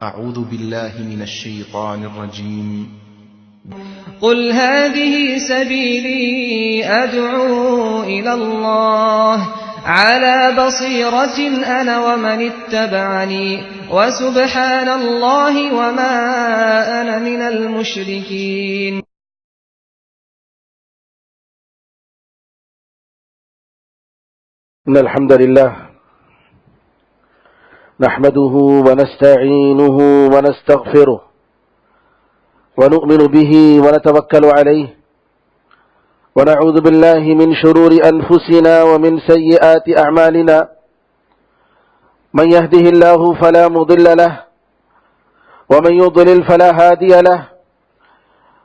أعوذ بالله من الشيطان الرجيم. قل هذه سبيلي أدعو إلى الله على بصيرة أنا ومن اتبعني وسبحان الله وما أنا من المشركين. إن الحمد لله نحمده ونستعينه ونستغفره ونؤمن به ونتوكل عليه ونعوذ بالله من شرور أنفسنا ومن سيئات أعمالنا من يهده الله فلا مضل له ومن يضلل فلا هادي له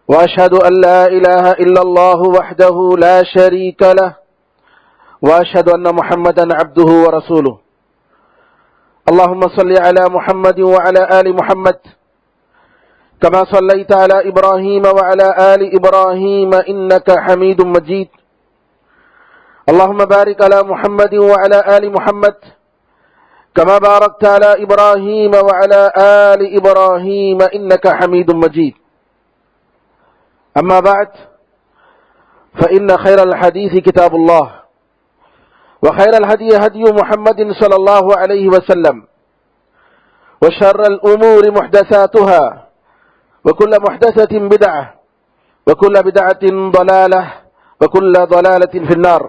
وأشهد أن لا إله إلا الله وحده لا شريك له وأشهد أن محمدا عبده ورسوله. اللهم صل على محمد وعلى آل محمد كما صليت على إبراهيم وعلى آل إبراهيم إنك حميد مجيد. اللهم بارك على محمد وعلى آل محمد كما باركت على إبراهيم وعلى آل إبراهيم إنك حميد مجيد. أما بعد فإن خير الحديث كتاب الله وخير الهدي هدي محمد صلى الله عليه وسلم وشر الأمور محدثاتها وكل محدثة بدعة وكل بدعة ضلالة وكل ضلالة في النار.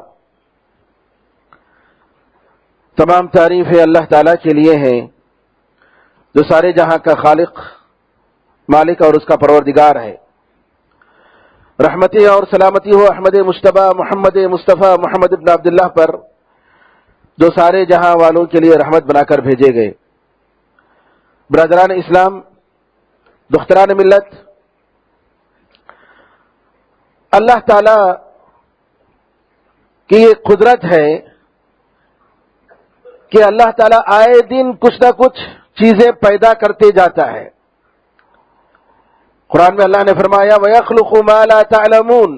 تمام تعریفیں اللہ تعالیٰ کے لیے ہیں جو سارے جہاں کا خالق، مالک اور اس کا پروردگار ہے. رحمتیں اور سلامتی ہو احمد مجتبی محمد مصطفیٰ محمد ابن عبداللہ پر جو سارے جہاں والوں کے لیے رحمت بنا کر بھیجے گئے. برادران اسلام، دختران ملت، اللہ تعالی کی یہ قدرت ہے کہ اللہ تعالیٰ آئے دن کچھ نہ کچھ چیزیں پیدا کرتے جاتا ہے. قرآن میں اللہ نے فرمایا وَيَخْلُقُ مَا لَا تَعْلَمُونَ،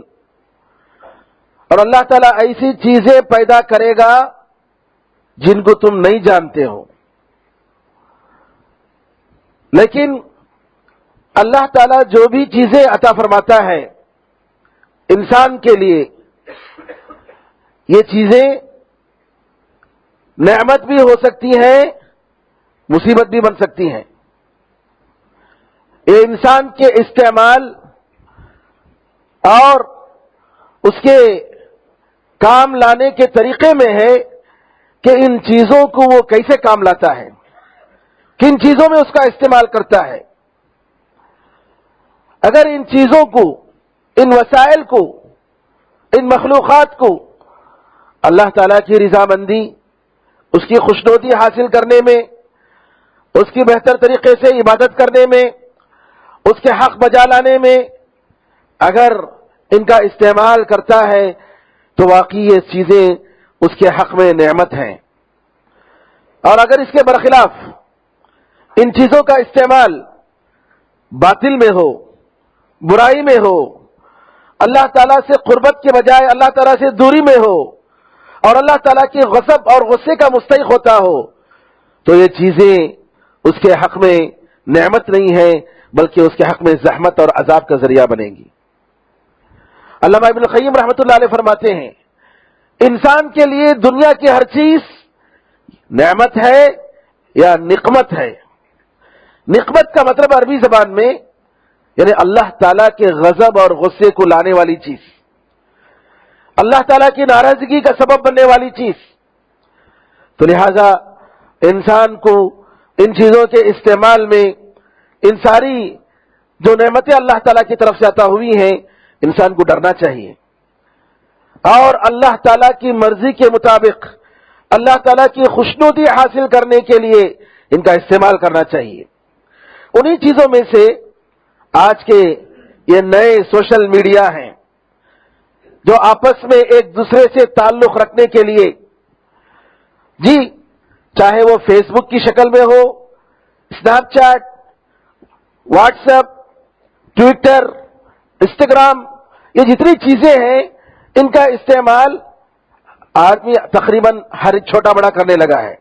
اور اللہ تعالیٰ ایسی چیزیں پیدا کرے گا جن کو تم نہیں جانتے ہو. لیکن اللہ تعالیٰ جو بھی چیزیں عطا فرماتا ہے انسان کے لیے، یہ چیزیں نعمت بھی ہو سکتی ہیں، مصیبت بھی بن سکتی ہیں. یہ انسان کے استعمال اور اس کے کام لانے کے طریقے میں ہے کہ ان چیزوں کو وہ کیسے کام لاتا ہے، کن چیزوں میں اس کا استعمال کرتا ہے. اگر ان چیزوں کو، ان وسائل کو، ان مخلوقات کو اللہ تعالیٰ کی رضامندی، اس کی خوشنودی حاصل کرنے میں، اس کی بہتر طریقے سے عبادت کرنے میں، اس کے حق بجا لانے میں اگر ان کا استعمال کرتا ہے تو واقعی یہ چیزیں اس کے حق میں نعمت ہیں. اور اگر اس کے برخلاف ان چیزوں کا استعمال باطل میں ہو، برائی میں ہو، اللہ تعالیٰ سے قربت کے بجائے اللہ تعالیٰ سے دوری میں ہو اور اللہ تعالیٰ کی غضب اور غصے کا مستحق ہوتا ہو تو یہ چیزیں اس کے حق میں نعمت نہیں ہیں بلکہ اس کے حق میں زحمت اور عذاب کا ذریعہ بنیں گی. علامہ ابن القیم رحمۃ اللہ علیہ فرماتے ہیں انسان کے لیے دنیا کی ہر چیز نعمت ہے یا نقمت ہے. نقمت کا مطلب عربی زبان میں یعنی اللہ تعالیٰ کے غضب اور غصے کو لانے والی چیز، اللہ تعالیٰ کی ناراضگی کا سبب بننے والی چیز. تو لہذا انسان کو ان چیزوں کے استعمال میں ان ساری جو نعمتیں اللہ تعالیٰ کی طرف سے عطا ہوئی ہیں انسان کو ڈرنا چاہیے اور اللہ تعالیٰ کی مرضی کے مطابق اللہ تعالیٰ کی خوشنودی حاصل کرنے کے لیے ان کا استعمال کرنا چاہیے. انہی چیزوں میں سے آج کے یہ نئے سوشل میڈیا ہیں جو آپس میں ایک دوسرے سے تعلق رکھنے کے لیے، جی چاہے وہ فیس بک کی شکل میں ہو، Snapchat, WhatsApp, Twitter, Instagram, یہ جتنی چیزیں ہیں ان کا استعمال آدمی تقریباً ہر چھوٹا بڑا کرنے لگا ہے.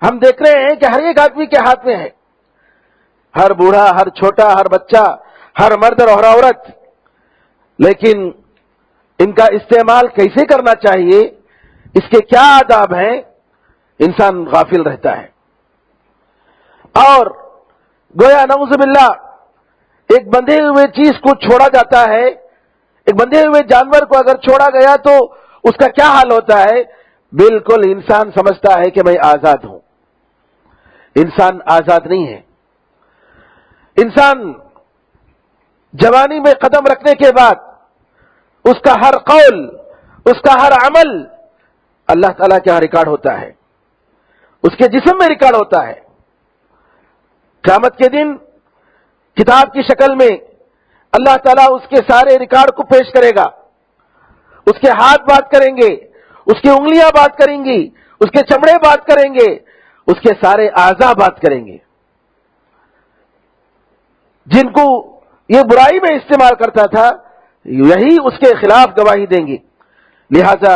ہم دیکھ رہے ہیں کہ ہر ایک آدمی کے ہاتھ میں ہے، ہر بوڑھا، ہر چھوٹا، ہر بچہ، ہر مرد اور ہر عورت، لیکن ان کا استعمال کیسے کرنا چاہیے، اس کے کیا آداب ہیں، انسان غافل رہتا ہے۔ اور گویا نعوذ باللہ ایک بندھے ہوئے چیز کو چھوڑا جاتا ہے، ایک بندھے ہوئے جانور کو اگر چھوڑا گیا تو اس کا کیا حال ہوتا ہے؟ بالکل انسان سمجھتا ہے کہ میں آزاد ہوں۔ انسان آزاد نہیں ہے۔ انسان جوانی میں قدم رکھنے کے بعد اس کا ہر قول، اس کا ہر عمل اللہ تعالیٰ کے ہاں ریکارڈ ہوتا ہے، اس کے جسم میں ریکارڈ ہوتا ہے۔ قیامت کے دن کتاب کی شکل میں اللہ تعالیٰ اس کے سارے ریکارڈ کو پیش کرے گا، اس کے ہاتھ بات کریں گے، اس کی انگلیاں بات کریں گی، اس کے چمڑے بات کریں گے، اس کے سارے اعضاء بات کریں گے۔ جن کو یہ برائی میں استعمال کرتا تھا یہی اس کے خلاف گواہی دیں گے۔ لہذا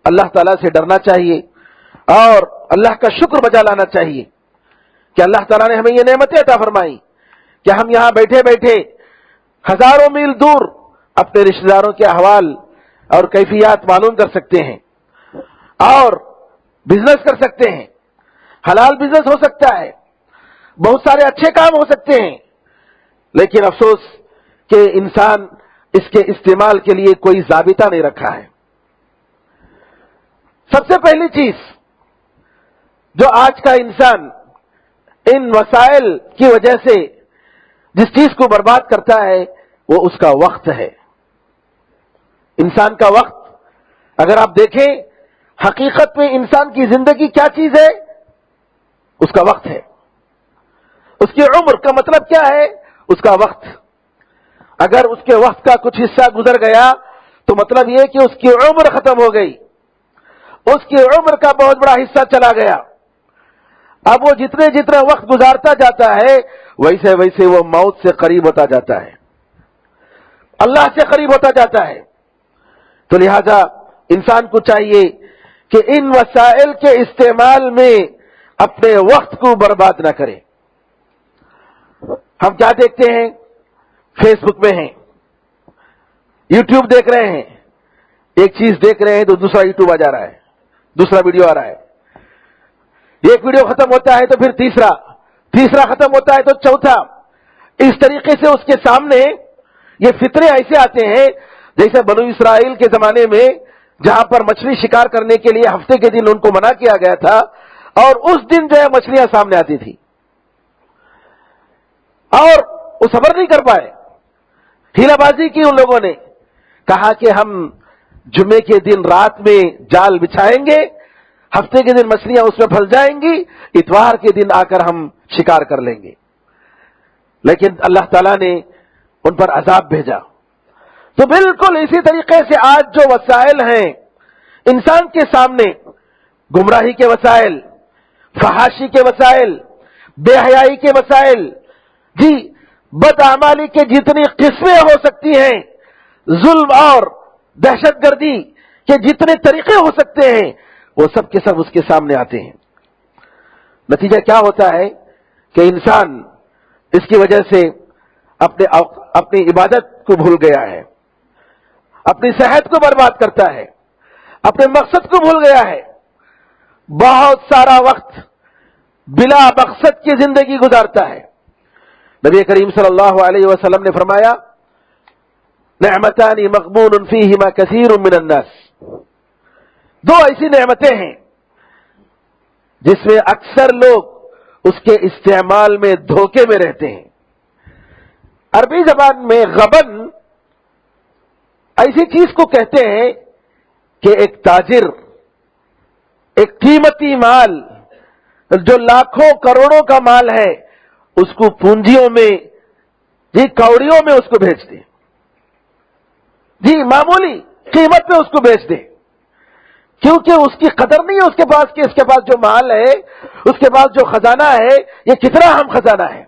اللہ تعالیٰ سے ڈرنا چاہیے اور اللہ کا شکر بجا لانا چاہیے کہ اللہ تعالیٰ نے ہمیں یہ نعمتیں عطا فرمائی کہ ہم یہاں بیٹھے بیٹھے ہزاروں میل دور اپنے رشتہ داروں کے احوال اور کیفیات معلوم کر سکتے ہیں اور بزنس کر سکتے ہیں، حلال بزنس ہو سکتا ہے، بہت سارے اچھے کام ہو سکتے ہیں، لیکن افسوس کہ انسان اس کے استعمال کے لیے کوئی ضابطہ نہیں رکھا ہے۔ سب سے پہلی چیز جو آج کا انسان ان وسائل کی وجہ سے جس چیز کو برباد کرتا ہے وہ اس کا وقت ہے۔ انسان کا وقت اگر آپ دیکھیں حقیقت میں انسان کی زندگی کیا چیز ہے، اس کا وقت ہے۔ اس کی عمر کا مطلب کیا ہے؟ اس کا وقت۔ اگر اس کے وقت کا کچھ حصہ گزر گیا تو مطلب یہ کہ اس کی عمر ختم ہو گئی، اس کی عمر کا بہت بڑا حصہ چلا گیا۔ اب وہ جتنا وقت گزارتا جاتا ہے ویسے ویسے وہ موت سے قریب ہوتا جاتا ہے، اللہ سے قریب ہوتا جاتا ہے۔ تو لہذا انسان کو چاہیے کہ ان وسائل کے استعمال میں اپنے وقت کو برباد نہ کرے۔ ہم کیا دیکھتے ہیں؟ فیس بک میں ہیں، یوٹیوب دیکھ رہے ہیں، ایک چیز دیکھ رہے ہیں تو دوسرا یوٹیوب آ جا رہا ہے، دوسرا ویڈیو آ رہا ہے، ایک ویڈیو ختم ہوتا ہے تو پھر تیسرا ختم ہوتا ہے تو چوتھا۔ اس طریقے سے اس کے سامنے یہ فتنے ایسے آتے ہیں جیسے بنو اسرائیل کے زمانے میں جہاں پر مچھلی شکار کرنے کے لیے ہفتے کے دن ان کو منع کیا گیا تھا اور اس دن جو ہے مچھلیاں سامنے آتی تھی اور وہ صبر نہیں کر پائے، ہیلا بازی کی ان لوگوں نے، کہا کہ ہم جمعے کے دن رات میں جال بچھائیں گے، ہفتے کے دن مچھلیاں اس میں پھنس جائیں گی، اتوار کے دن آ کر ہم شکار کر لیں گے۔ لیکن اللہ تعالیٰ نے ان پر عذاب بھیجا۔ تو بالکل اسی طریقے سے آج جو وسائل ہیں انسان کے سامنے، گمراہی کے وسائل، فحاشی کے وسائل، بے حیائی کے وسائل، جی بدعمالی کے جتنی قسمیں ہو سکتی ہیں، ظلم اور دہشت گردی کے جتنے طریقے ہو سکتے ہیں وہ سب کے سب اس کے سامنے آتے ہیں۔ نتیجہ کیا ہوتا ہے کہ انسان اس کی وجہ سے اپنی عبادت کو بھول گیا ہے، اپنی صحت کو برباد کرتا ہے، اپنے مقصد کو بھول گیا ہے، بہت سارا وقت بلا مقصد کی زندگی گزارتا ہے۔ نبی کریم صلی اللہ علیہ وسلم نے فرمایا نعمتان مغبون فیہما کثیر من الناس، دو ایسی نعمتیں ہیں جس میں اکثر لوگ اس کے استعمال میں دھوکے میں رہتے ہیں۔ عربی زبان میں غبن ایسی چیز کو کہتے ہیں کہ ایک تاجر ایک قیمتی مال جو لاکھوں کروڑوں کا مال ہے اس کو پونجیوں میں، جی کوڑیوں میں اس کو بیچ دے، جی معمولی قیمت پہ اس کو بیچ دے، کیونکہ اس کی قدر نہیں ہے اس کے پاس کہ اس کے پاس جو مال ہے، اس کے پاس جو خزانہ ہے یہ کتنا اہم خزانہ ہے،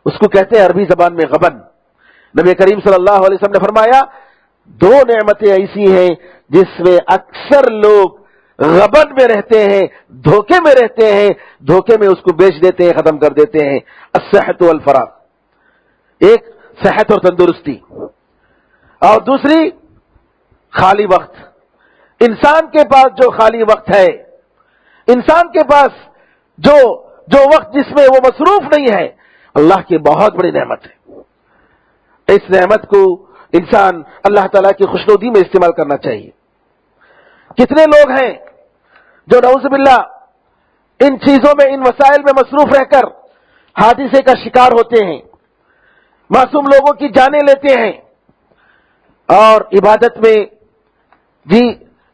اس کو کہتے ہیں عربی زبان میں غبن۔ نبی کریم صلی اللہ علیہ وسلم نے فرمایا دو نعمتیں ایسی ہیں جس میں اکثر لوگ غبن میں رہتے ہیں، دھوکے میں رہتے ہیں، دھوکے میں اس کو بیچ دیتے ہیں، ختم کر دیتے ہیں۔ الصحت والفراغ، ایک صحت اور تندرستی، اور دوسری خالی وقت۔ انسان کے پاس جو خالی وقت ہے، انسان کے پاس جو وقت جس میں وہ مصروف نہیں ہے، اللہ کی بہت بڑی نعمت ہے۔ اس نعمت کو انسان اللہ تعالیٰ کی خوشنودی میں استعمال کرنا چاہیے۔ کتنے لوگ ہیں جو نعوذ باللہ ان چیزوں میں، ان وسائل میں مصروف رہ کر حادثے کا شکار ہوتے ہیں، معصوم لوگوں کی جانیں لیتے ہیں، اور عبادت میں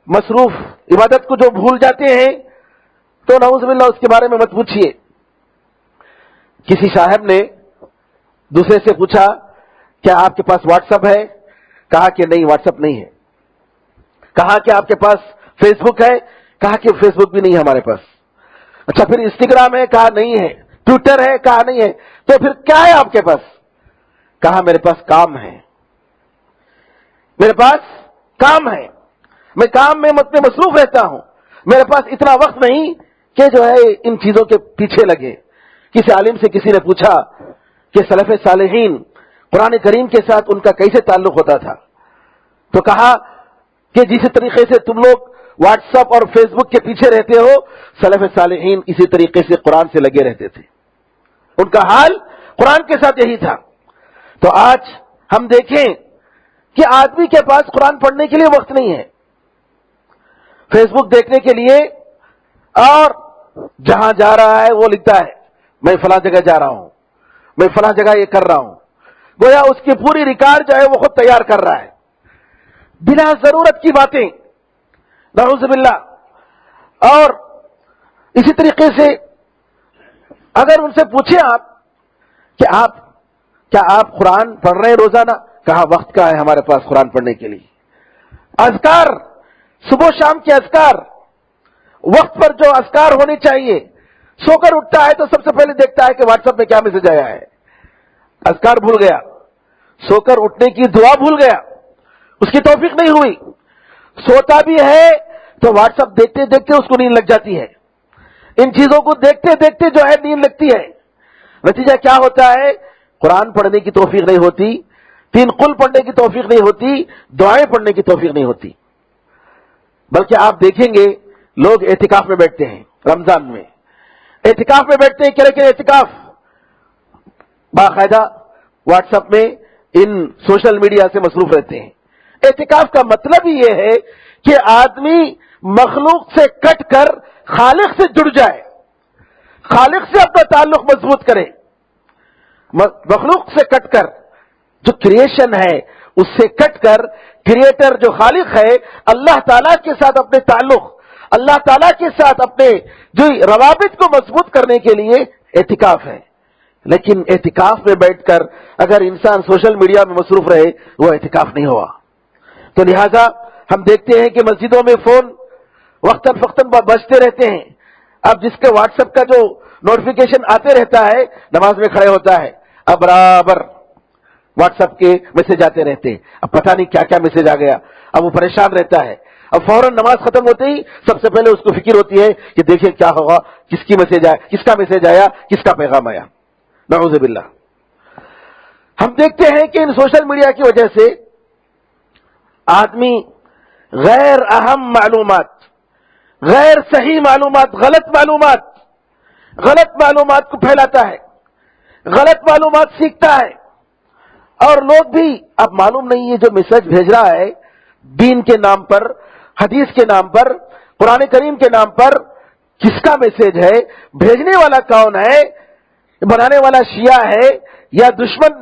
مصروف، عبادت کو جو بھول جاتے ہیں، تو نعوذ باللہ اس کے بارے میں مت پوچھیے۔ کسی صاحب نے دوسرے سے پوچھا کیا آپ کے پاس واٹس ایپ ہے؟ کہا کہ نہیں، واٹس ایپ نہیں ہے۔ کہا کہ آپ کے پاس فیس بک ہے؟ کہا کہ فیس بک بھی نہیں ہے ہمارے پاس۔ اچھا پھر انسٹاگرام ہے؟ کہا نہیں ہے۔ ٹویٹر ہے؟ کہا نہیں ہے۔ تو پھر کیا ہے آپ کے پاس؟ کہا میرے پاس کام ہے، میرے پاس کام ہے، میں کام میں مصروف رہتا ہوں، میرے پاس اتنا وقت نہیں کہ جو ہے ان چیزوں کے پیچھے لگے۔ کسی عالم سے کسی نے پوچھا کہ سلف صالحین قرآن کریم کے ساتھ ان کا کیسے تعلق ہوتا تھا؟ تو کہا کہ جس طریقے سے تم لوگ واٹس ایپ اور فیس بک کے پیچھے رہتے ہو، سلف صالحین اسی طریقے سے قرآن سے لگے رہتے تھے، ان کا حال قرآن کے ساتھ یہی تھا۔ تو آج ہم دیکھیں کہ آدمی کے پاس قرآن پڑھنے کے لیے وقت نہیں ہے، فیس بک دیکھنے کے لیے، اور جہاں جا رہا ہے وہ لکھتا ہے میں فلاں جگہ جا رہا ہوں، میں فلاں جگہ یہ کر رہا ہوں، گویا اس کی پوری ریکارڈ جو ہے وہ خود تیار کر رہا ہے، بلا ضرورت کی باتیں، نعوذ باللہ۔ اور اسی طریقے سے اگر ان سے پوچھیں آپ کہ کیا آپ قرآن پڑھ رہے ہیں روزانہ؟ کہا وقت کا ہے ہمارے پاس قرآن پڑھنے کے لیے۔ اذکار، صبح و شام کے اذکار، وقت پر جو اذکار ہونے چاہیے، سو کر اٹھتا ہے تو سب سے پہلے دیکھتا ہے کہ واٹس ایپ میں کیا میسج آیا ہے، اذکار بھول گیا، سو کر اٹھنے کی دعا بھول گیا، اس کی توفیق نہیں ہوئی، سوتا بھی ہے تو واٹس ایپ دیکھتے دیکھتے اس کو نیند لگ جاتی ہے، ان چیزوں کو دیکھتے دیکھتے جو ہے نیند لگتی ہے، نتیجہ کیا ہوتا ہے؟ قرآن پڑھنے کی توفیق نہیں ہوتی، 3 قل پڑھنے کی توفیق نہیں ہوتی، دعائیں پڑھنے کی توفیق نہیں ہوتی۔ بلکہ آپ دیکھیں گے لوگ اعتکاف میں بیٹھتے ہیں، رمضان میں اعتکاف میں بیٹھتے ہیں، لیکن اعتکاف باقاعدہ واٹس ایپ میں ان سوشل میڈیا سے مصروف رہتے ہیں۔ اعتکاف کا مطلب ہی یہ ہے کہ آدمی مخلوق سے کٹ کر خالق سے جڑ جائے، خالق سے اپنا تعلق مضبوط کرے، مخلوق سے کٹ کر، جو کریشن ہے اس سے کٹ کر کریٹر جو خالق ہے اللہ تعالیٰ کے ساتھ اپنے تعلق، اللہ تعالیٰ کے ساتھ اپنے جو روابط کو مضبوط کرنے کے لیے اعتکاف ہے۔ لیکن اعتکاف میں بیٹھ کر اگر انسان سوشل میڈیا میں مصروف رہے وہ اعتکاف نہیں ہوا۔ تو لہذا ہم دیکھتے ہیں کہ مسجدوں میں فون وقتاً فوقتاً بجتے رہتے ہیں۔ اب جس کے واٹس ایپ کا جو نوٹیفیکیشن آتے رہتا ہے نماز میں کھڑے ہوتا ہے، اب برابر واٹس ایپ کے میسج آتے رہتے ہیں، اب پتہ نہیں کیا کیا میسج آ گیا، اب وہ پریشان رہتا ہے۔ اب فوراً نماز ختم ہوتے ہی سب سے پہلے اس کو فکر ہوتی ہے کہ دیکھیں کیا ہوگا، کس کا میسج آیا، کس کا پیغام آیا، نعوذ باللہ۔ ہم دیکھتے ہیں کہ ان سوشل میڈیا کی وجہ سے آدمی غیر اہم معلومات، غیر صحیح معلومات، غلط معلومات کو پھیلاتا ہے، غلط معلومات سیکھتا ہے، اور لوگ بھی اب معلوم نہیں ہے جو میسج بھیج رہا ہے دین کے نام پر، حدیث کے نام پر، قرآن کریم کے نام پر، کس کا میسج ہے، بھیجنے والا کون ہے، بنانے والا شیعہ ہے یا دشمن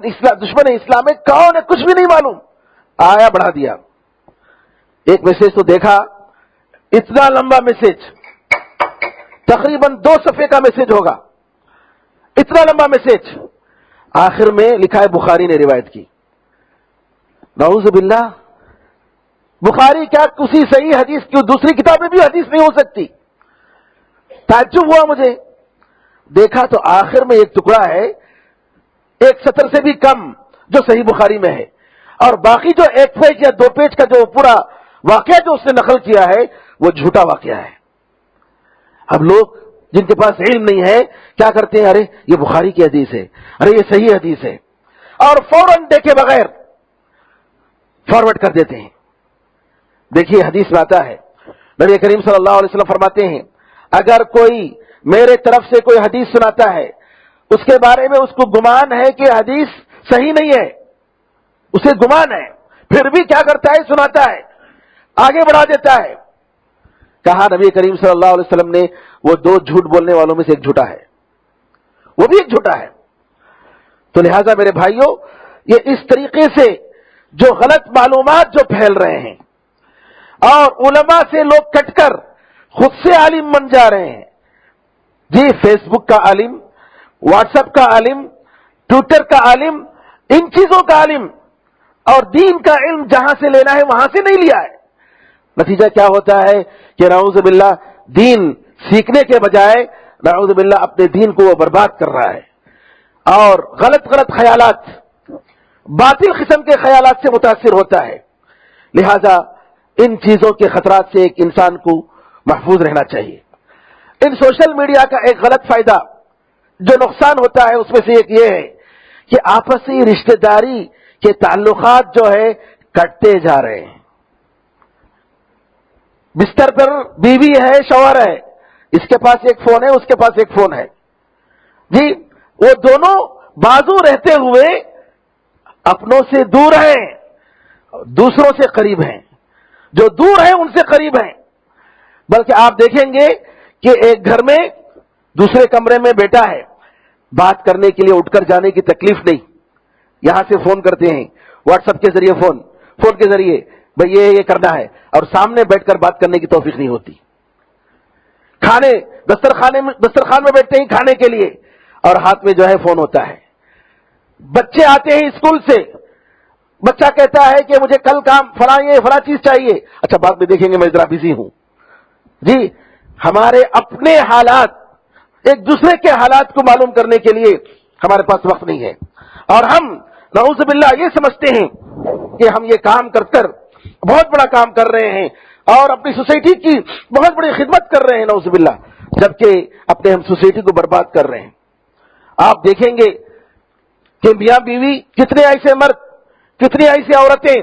اسلام ہے، کون ہے، کچھ بھی نہیں معلوم، آیا بڑھا دیا۔ ایک میسج تو دیکھا، اتنا لمبا میسج، تقریباً 2 صفحے کا میسج ہوگا، اتنا لمبا میسج، آخر میں لکھا ہے بخاری نے روایت کی۔ نعوذ باللہ، بخاری کیا کسی صحیح حدیث کی دوسری کتاب میں بھی حدیث نہیں ہو سکتی۔ تعجب ہوا مجھے، دیکھا تو آخر میں ایک ٹکڑا ہے 1 سطر سے بھی کم جو صحیح بخاری میں ہے، اور باقی جو 1 پیج یا 2 پیج کا جو پورا واقعہ جو اس نے نقل کیا ہے وہ جھوٹا واقعہ ہے. اب لوگ جن کے پاس علم نہیں ہے کیا کرتے ہیں, ارے یہ بخاری کی حدیث ہے, ارے یہ صحیح حدیث ہے, اور فوراً دیکھے بغیر فارورڈ کر دیتے ہیں. دیکھیے حدیث میں آتا ہے, نبی کریم صلی اللہ علیہ وسلم فرماتے ہیں اگر کوئی میرے طرف سے کوئی حدیث سناتا ہے, اس کے بارے میں اس کو گمان ہے کہ حدیث صحیح نہیں ہے, اسے گمان ہے, پھر بھی کیا کرتا ہے, سناتا ہے, آگے بڑھا دیتا ہے. کہا نبی کریم صلی اللہ علیہ وسلم نے وہ 2 جھوٹ بولنے والوں میں سے ایک جھوٹا ہے, وہ بھی ایک جھوٹا ہے. تو لہذا میرے بھائیوں, یہ اس طریقے سے جو غلط معلومات جو پھیل رہے ہیں اور علماء سے لوگ کٹ کر خود سے عالم بن جا رہے ہیں. جی فیس بک کا عالم, واٹس ایپ کا عالم, ٹویٹر کا عالم, ان چیزوں کا عالم, اور دین کا علم جہاں سے لینا ہے وہاں سے نہیں لیا ہے. نتیجہ کیا ہوتا ہے کہ نعوذ باللہ دین سیکھنے کے بجائے نعوذ باللہ اپنے دین کو وہ برباد کر رہا ہے, اور غلط غلط خیالات, باطل قسم کے خیالات سے متاثر ہوتا ہے. لہذا ان چیزوں کے خطرات سے ایک انسان کو محفوظ رہنا چاہیے. ان سوشل میڈیا کا ایک غلط فائدہ جو نقصان ہوتا ہے اس میں سے ایک یہ ہے کہ آپسی رشتہ داری کے تعلقات جو ہے کٹتے جا رہے ہیں. بستر پر بیوی ہے, شوہر ہے, اس کے پاس ایک فون ہے, اس کے پاس ایک فون ہے, جی وہ دونوں بازو رہتے ہوئے اپنوں سے دور ہیں, دوسروں سے قریب ہیں, جو دور ہیں ان سے قریب ہیں. بلکہ آپ دیکھیں گے کہ ایک گھر میں دوسرے کمرے میں بیٹا ہے, بات کرنے کے لیے اٹھ کر جانے کی تکلیف نہیں, یہاں سے فون کرتے ہیں, واٹس ایپ کے ذریعے فون کے ذریعے بھئی یہ کرنا ہے, اور سامنے بیٹھ کر بات کرنے کی توفیق نہیں ہوتی. دسترخوان میں بیٹھتے ہیں کھانے کے لیے اور ہاتھ میں جو ہے فون ہوتا ہے. بچے آتے ہیں اسکول سے, بچہ کہتا ہے کہ مجھے کل کام فلاں چیز چاہیے, اچھا بعد میں دیکھیں گے میں ذرا بزی ہوں. جی ہمارے اپنے حالات, ایک دوسرے کے حالات کو معلوم کرنے کے لیے ہمارے پاس وقت نہیں ہے, اور ہم نعوذ باللہ یہ سمجھتے ہیں کہ ہم یہ کام کر بہت بڑا کام کر رہے ہیں اور اپنی سوسائٹی کی بہت بڑی خدمت کر رہے ہیں نعوذ باللہ, جبکہ اپنے ہم سوسائٹی کو برباد کر رہے ہیں. آپ دیکھیں گے کہ میاں بیوی, کتنے ایسے مرد, کتنی ایسی عورتیں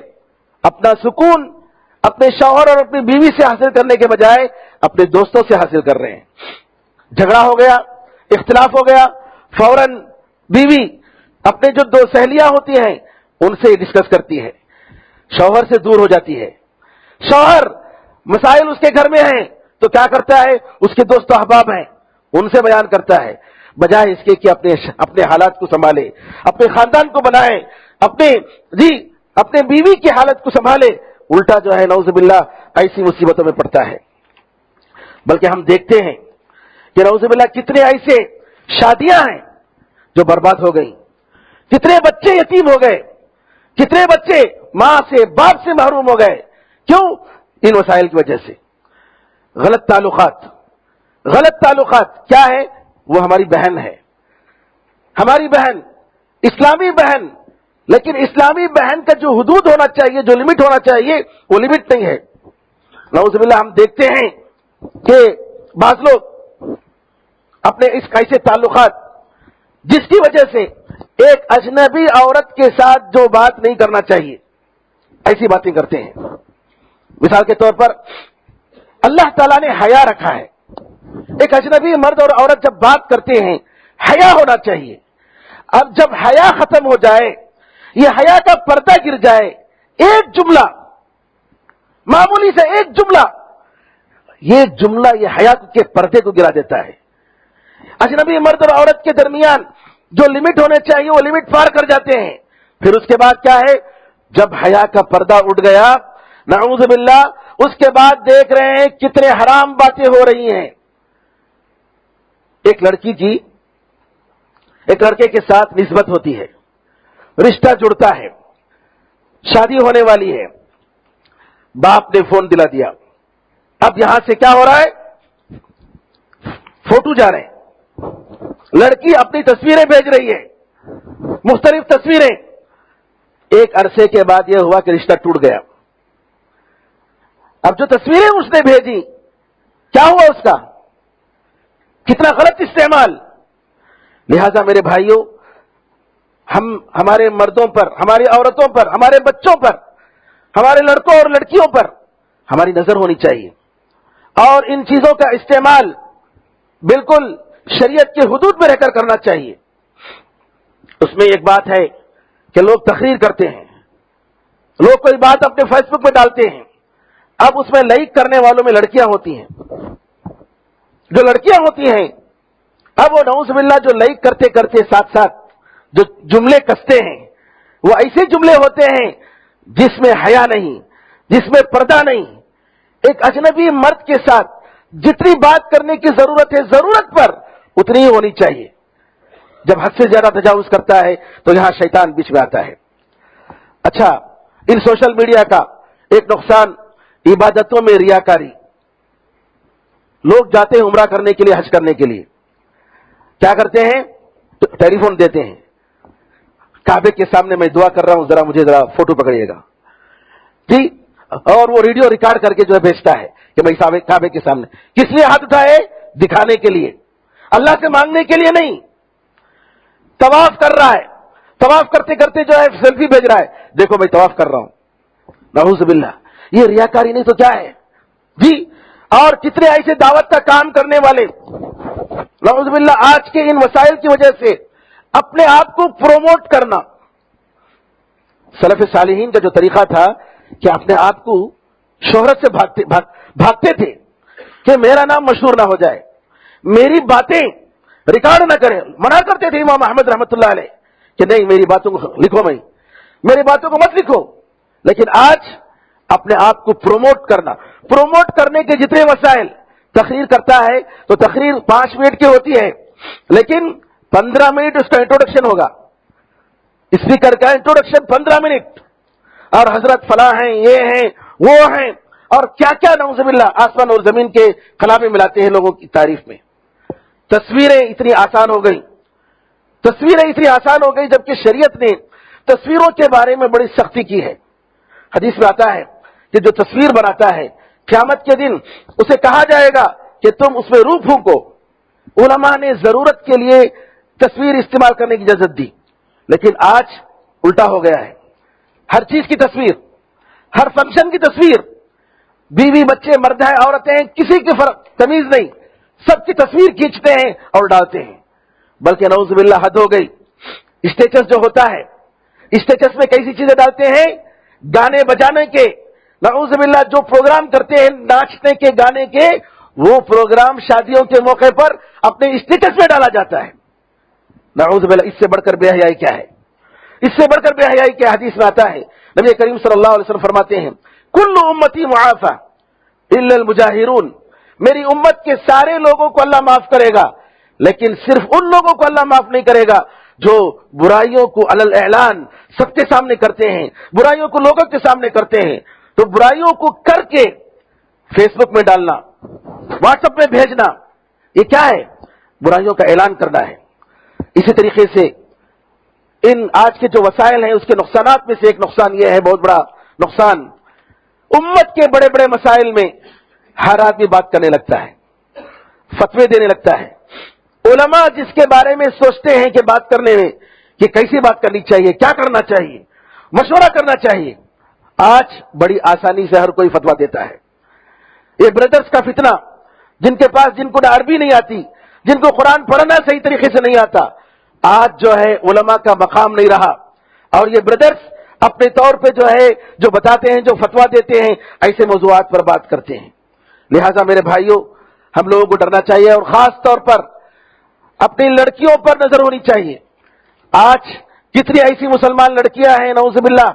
اپنا سکون اپنے شوہر اور اپنی بیوی سے حاصل کرنے کے بجائے اپنے دوستوں سے حاصل کر رہے ہیں. جھگڑا ہو گیا, اختلاف ہو گیا, فوراً بیوی اپنے جو 2 سہیلیاں ہوتی ہیں ان سے ڈسکس کرتی ہے, شوہر سے دور ہو جاتی ہے. شوہر مسائل اس کے گھر میں ہیں تو کیا کرتا ہے, اس کے دوست و احباب ہیں ان سے بیان کرتا ہے, بجائے اس کے کہ اپنے حالات کو سنبھالے, اپنے خاندان کو بنائے, اپنے بیوی کی حالت کو سنبھالے. الٹا جو ہے نعوذ باللہ ایسی مصیبتوں میں پڑتا ہے. بلکہ ہم دیکھتے ہیں کہ نعوذ باللہ کتنے ایسے شادیاں ہیں جو برباد ہو گئی, کتنے بچے یتیم ہو گئے, کتنے بچے ماں سے باپ سے محروم ہو گئے. کیوں؟ ان وسائل کی وجہ سے. غلط تعلقات کیا ہے؟ وہ ہماری بہن ہے, ہماری بہن, اسلامی بہن, لیکن اسلامی بہن کا جو حدود ہونا چاہیے, جو لمٹ ہونا چاہیے, وہ لمٹ نہیں ہے. نعوذ باللہ ہم دیکھتے ہیں کہ بعض لوگ اپنے اس ایسے تعلقات جس کی وجہ سے ایک اجنبی عورت کے ساتھ جو بات نہیں کرنا چاہیے ایسی باتیں کرتے ہیں. مثال کے طور پر اللہ تعالیٰ نے حیا رکھا ہے, ایک اجنبی مرد اور عورت جب بات کرتے ہیں حیا ہونا چاہیے. اب جب حیا ختم ہو جائے, یہ حیا کا پردہ گر جائے, ایک جملہ, معمولی سے ایک جملہ, یہ حیا کے پردے کو گرا دیتا ہے. اجنبی مرد اور عورت کے درمیان جو لمٹ ہونے چاہیے وہ لمٹ پار کر جاتے ہیں. پھر اس کے بعد کیا ہے, جب حیا کا پردہ اٹھ گیا نعوذ باللہ, اس کے بعد دیکھ رہے ہیں کتنے حرام باتیں ہو رہی ہیں. ایک لڑکی کی ایک لڑکے کے ساتھ نسبت ہوتی ہے, رشتہ جڑتا ہے, شادی ہونے والی ہے, باپ نے فون دلا دیا. اب یہاں سے کیا ہو رہا ہے, فوٹو جا رہے ہیں, لڑکی اپنی تصویریں بھیج رہی ہے, مختلف تصویریں. ایک عرصے کے بعد یہ ہوا کہ رشتہ ٹوٹ گیا. اب جو تصویریں اس نے بھیجی کیا ہوا اس کا؟ کتنا غلط استعمال. لہذا میرے بھائیوں، ہم ہمارے مردوں پر، ہماری عورتوں پر، ہمارے بچوں پر، ہمارے لڑکوں اور لڑکیوں پر ہماری نظر ہونی چاہیے، اور ان چیزوں کا استعمال بالکل شریعت کے حدود میں رہ کر کرنا چاہیے. اس میں ایک بات ہے کہ لوگ تقریر کرتے ہیں، لوگ کوئی بات اپنے فیس بک پہ ڈالتے ہیں. اب اس میں لائک کرنے والوں میں لڑکیاں ہوتی ہیں. جو لڑکیاں ہوتی ہیں، اب وہ نعوذ باللہ جو لائک کرتے کرتے ساتھ ساتھ جو جملے کستے ہیں، وہ ایسے جملے ہوتے ہیں جس میں حیا نہیں، جس میں پردہ نہیں. ایک اجنبی مرد کے ساتھ جتنی بات کرنے کی ضرورت ہے، ضرورت پر اتنی ہی ہونی چاہیے. جب حد سے زیادہ تجاوز کرتا ہے تو یہاں شیطان بیچ میں آتا ہے. اچھا، ان سوشل میڈیا کا ایک نقصان عبادتوں میں ریاکاری. لوگ جاتے ہیں عمرہ کرنے کے لیے، حج کرنے کے لیے، کیا کرتے ہیں؟ ٹیلی فون دیتے ہیں، کعبے کے سامنے میں دعا کر رہا ہوں، ذرا مجھے فوٹو پکڑیے گا جی، اور وہ ویڈیو ریکارڈ کر کے جو ہے بھیجتا ہے کہ میں کعبے کے سامنے. کس لیے ہاتھ اٹھائے؟ دکھانے کے لیے، اللہ سے مانگنے کے لیے نہیں. طواف کر رہا ہے، طواف کرتے کرتے جو ہے سیلفی بھیج رہا ہے، دیکھو میں طواف کر رہا ہوں. نعوذ باللہ، یہ ریاکاری نہیں تو کیا ہے جی. اور کتنے ایسے دعوت کا کام کرنے والے نعوذ باللہ آج کے ان وسائل کی وجہ سے اپنے آپ کو پروموٹ کرنا. سلف صالحین کا جو طریقہ تھا کہ اپنے آپ کو شہرت سے بھاگتے تھے کہ میرا نام مشہور نہ ہو جائے، میری باتیں ریکارڈ نہ کریں. منع کرتے تھے امام احمد رحمۃ اللہ علیہ کہ نہیں، میری باتوں کو لکھو، میری باتوں کو مت لکھو. لیکن آج اپنے آپ کو پروموٹ کرنا، پروموٹ کرنے کے جتنے وسائل. تقریر کرتا ہے تو تقریر 5 منٹ کی ہوتی ہے، لیکن 15 منٹ اس کا انٹروڈکشن ہوگا. اسپیکر کا انٹروڈکشن 15 منٹ، اور حضرت فلاں ہیں، یہ ہیں، وہ ہیں، اور کیا کیا نعوذ باللہ آسمان اور زمین کے خلا میں ملاتے ہیں لوگوں کی تعریف میں. تصویریں اتنی آسان ہو گئی، تصویریں اتنی آسان ہو گئی، جبکہ شریعت نے تصویروں کے بارے میں بڑی سختی کی ہے. حدیث میں آتا ہے کہ جو تصویر بناتا ہے قیامت کے دن اسے کہا جائے گا کہ تم اس میں روح پھونکو. علماء نے ضرورت کے لیے تصویر استعمال کرنے کی اجازت دی، لیکن آج الٹا ہو گیا ہے. ہر چیز کی تصویر، ہر فنکشن کی تصویر، بیوی بچے مرد ہیں عورتیں، کسی کی فرق تمیز نہیں، سب کی تصویر کھینچتے ہیں اور ڈالتے ہیں. بلکہ نعوذ باللہ حد ہو گئی. اسٹیٹس جو ہوتا ہے، اسٹیٹس میں کیسی چیزیں ڈالتے ہیں؟ گانے بجانے کے، نعوذ باللہ جو پروگرام کرتے ہیں ناچنے کے، گانے کے، وہ پروگرام شادیوں کے موقع پر اپنے اسٹیٹس میں ڈالا جاتا ہے. نعوذ باللہ، اس سے بڑھ کر بے حیائی کیا ہے؟ اس سے بڑھ کر بے حیائی کیا؟ حدیث میں آتا ہے، نبی کریم صلی اللہ علیہ وسلم فرماتے ہیں، کل امتی معافی الا المجاہرون. میری امت کے سارے لوگوں کو اللہ معاف کرے گا، لیکن صرف ان لوگوں کو اللہ معاف نہیں کرے گا جو برائیوں کو علی الاعلان سب کے سامنے کرتے ہیں، برائیوں کو لوگوں کے سامنے کرتے ہیں. تو برائیوں کو کر کے فیس بک میں ڈالنا، واٹس ایپ میں بھیجنا، یہ کیا ہے؟ برائیوں کا اعلان کرنا ہے. اسی طریقے سے ان آج کے جو وسائل ہیں اس کے نقصانات میں سے ایک نقصان یہ ہے، بہت بڑا نقصان، امت کے بڑے بڑے مسائل میں ہر آدمی بات کرنے لگتا ہے، فتوے دینے لگتا ہے. علماء جس کے بارے میں سوچتے ہیں کہ بات کرنے میں کہ کیسی بات کرنی چاہیے، کیا کرنا چاہیے، مشورہ کرنا چاہیے، آج بڑی آسانی سے ہر کوئی فتویٰ دیتا ہے. یہ بردرز کا فتنہ، جن کے پاس، جن کو عربی نہیں آتی، جن کو قرآن پڑھنا صحیح طریقے سے نہیں آتا، آج جو ہے علماء کا مقام نہیں رہا. اور یہ بردرز اپنے طور پہ جو ہے جو بتاتے ہیں، جو فتویٰ دیتے ہیں، ایسے موضوعات پر بات کرتے ہیں. لہٰذا میرے بھائیوں، ہم لوگوں کو ڈرنا چاہیے، اور خاص طور پر اپنی لڑکیوں پر نظر ہونی چاہیے. آج کتنی ایسی مسلمان لڑکیاں ہیں نعوذ باللہ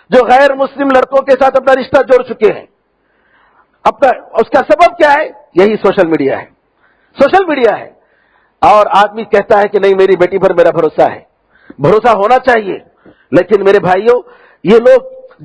جو غیر مسلم لڑکوں کے ساتھ اپنا رشتہ جوڑ چکے ہیں. اس کا سبب کیا ہے؟ یہی سوشل میڈیا ہے. سوشل میڈیا ہے. اور آدمی کہتا ہے کہ نہیں، میری بیٹی پر میرا بھروسہ ہے. بھروسہ ہونا چاہیے، لیکن میرے بھائیوں، یہ لوگ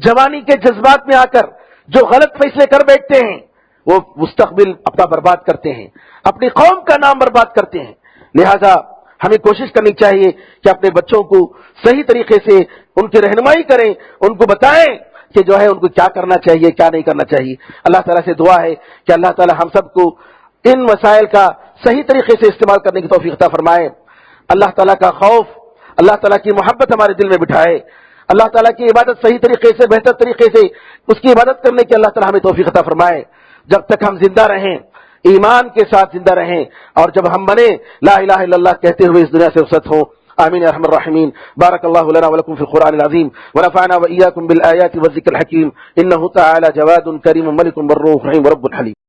جوانی کے جذبات میں آ کر جو غلط فیصلے کر بیٹھتے ہیں، وہ مستقبل اپنا برباد کرتے ہیں، اپنی قوم کا نام برباد کرتے ہیں. لہذا ہمیں کوشش کرنی چاہیے کہ اپنے بچوں کو صحیح طریقے سے ان کی رہنمائی کریں، ان کو بتائیں کہ جو ہے ان کو کیا کرنا چاہیے، کیا نہیں کرنا چاہیے. اللہ تعالیٰ سے دعا ہے کہ اللہ تعالیٰ ہم سب کو ان وسائل کا صحیح طریقے سے استعمال کرنے کی توفیق عطا فرمائے. اللہ تعالیٰ کا خوف، اللہ تعالیٰ کی محبت ہمارے دل میں بٹھائے. اللہ تعالیٰ کی عبادت صحیح طریقے سے، بہتر طریقے سے اس کی عبادت کرنے کی اللہ تعالیٰ ہمیں توفیق عطا فرمائے. جب تک ہم زندہ رہیں، ایمان کے ساتھ زندہ رہیں، اور جب ہم بنے لا الہ الا اللہ کہتے ہوئے اس دنیا سے رخصت ہوں. آمین یا ارحم الراحمین. بارک اللہ لنا ولکم فی القرآن العظیم ونفعنا وإیاکم بالآیات والذکر الحکیم. انہ تعالی جواد کریم ملک بر رحیم ورب حلیم.